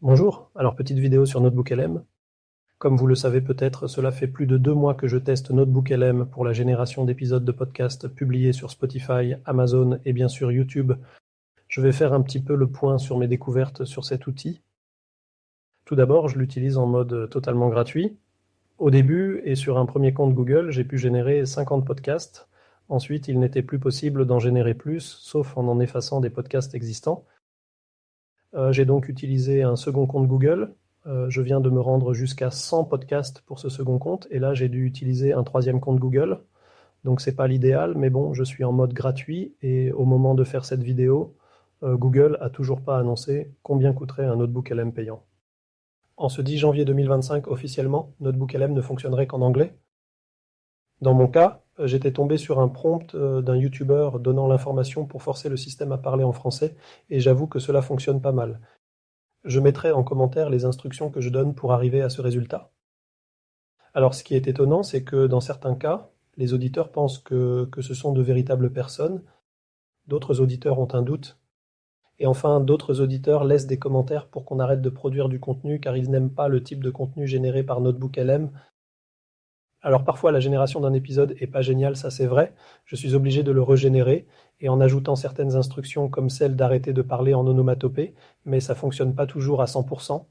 Bonjour, alors petite vidéo sur NotebookLM. Comme vous le savez peut-être, cela fait plus de 2 mois que je teste NotebookLM pour la génération d'épisodes de podcast publiés sur Spotify, Amazon et bien sûr YouTube. Je vais faire un petit peu le point sur mes découvertes sur cet outil. Tout d'abord, je l'utilise en mode totalement gratuit. Au début et sur un premier compte Google, j'ai pu générer 50 podcasts. Ensuite, il n'était plus possible d'en générer plus, sauf en effaçant des podcasts existants. J'ai donc utilisé un second compte Google. Je viens de me rendre jusqu'à 100 podcasts pour ce second compte et là j'ai dû utiliser un troisième compte Google. Donc c'est pas l'idéal, mais bon, je suis en mode gratuit et au moment de faire cette vidéo, Google a toujours pas annoncé combien coûterait un notebook LM payant. En ce 10 janvier 2025, officiellement, Notebook LM ne fonctionnerait qu'en anglais. Dans mon cas, j'étais tombé sur un prompt d'un YouTuber donnant l'information pour forcer le système à parler en français et j'avoue que cela fonctionne pas mal. Je mettrai en commentaire les instructions que je donne pour arriver à ce résultat. Alors ce qui est étonnant, c'est que dans certains cas, les auditeurs pensent que ce sont de véritables personnes, d'autres auditeurs ont un doute, et enfin d'autres auditeurs laissent des commentaires pour qu'on arrête de produire du contenu car ils n'aiment pas le type de contenu généré par Notebook LM. Alors parfois la génération d'un épisode est pas géniale, ça c'est vrai, je suis obligé de le régénérer, et en ajoutant certaines instructions comme celle d'arrêter de parler en onomatopée, mais ça fonctionne pas toujours à 100%.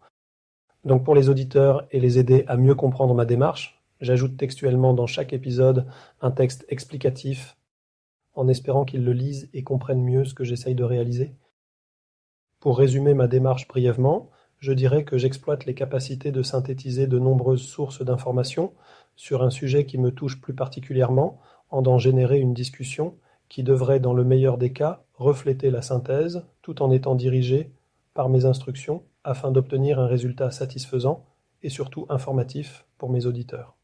Donc pour les auditeurs et les aider à mieux comprendre ma démarche, j'ajoute textuellement dans chaque épisode un texte explicatif en espérant qu'ils le lisent et comprennent mieux ce que j'essaye de réaliser. Pour résumer ma démarche brièvement, je dirais que j'exploite les capacités de synthétiser de nombreuses sources d'informations sur un sujet qui me touche plus particulièrement, en générer une discussion qui devrait, dans le meilleur des cas, refléter la synthèse, tout en étant dirigée par mes instructions afin d'obtenir un résultat satisfaisant et surtout informatif pour mes auditeurs.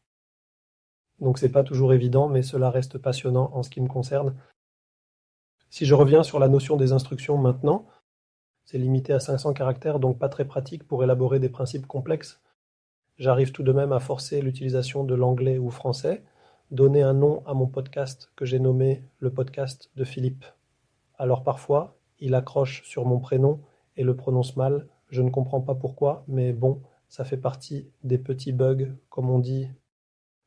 Donc c'est pas toujours évident, mais cela reste passionnant en ce qui me concerne. Si je reviens sur la notion des instructions maintenant, c'est limité à 500 caractères, donc pas très pratique pour élaborer des principes complexes. J'arrive tout de même à forcer l'utilisation de l'anglais ou français, donner un nom à mon podcast que j'ai nommé le podcast de Philippe. Alors parfois, il accroche sur mon prénom et le prononce mal, je ne comprends pas pourquoi, mais bon, ça fait partie des petits bugs, comme on dit.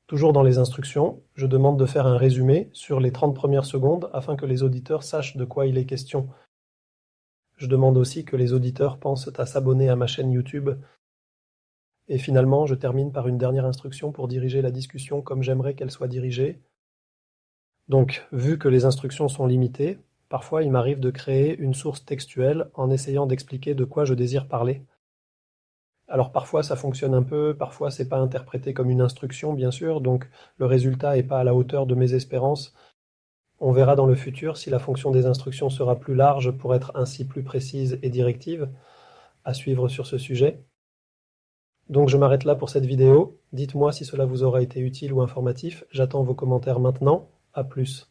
Toujours dans les instructions, je demande de faire un résumé sur les 30 premières secondes afin que les auditeurs sachent de quoi il est question. Je demande aussi que les auditeurs pensent à s'abonner à ma chaîne YouTube. Et finalement, je termine par une dernière instruction pour diriger la discussion comme j'aimerais qu'elle soit dirigée. Donc, vu que les instructions sont limitées, parfois il m'arrive de créer une source textuelle en essayant d'expliquer de quoi je désire parler. Alors parfois ça fonctionne un peu, parfois c'est pas interprété comme une instruction bien sûr, donc le résultat est pas à la hauteur de mes espérances. On verra dans le futur si la fonction des instructions sera plus large pour être ainsi plus précise et directive. À suivre sur ce sujet. Donc je m'arrête là pour cette vidéo. Dites-moi si cela vous aura été utile ou informatif. J'attends vos commentaires maintenant. À plus.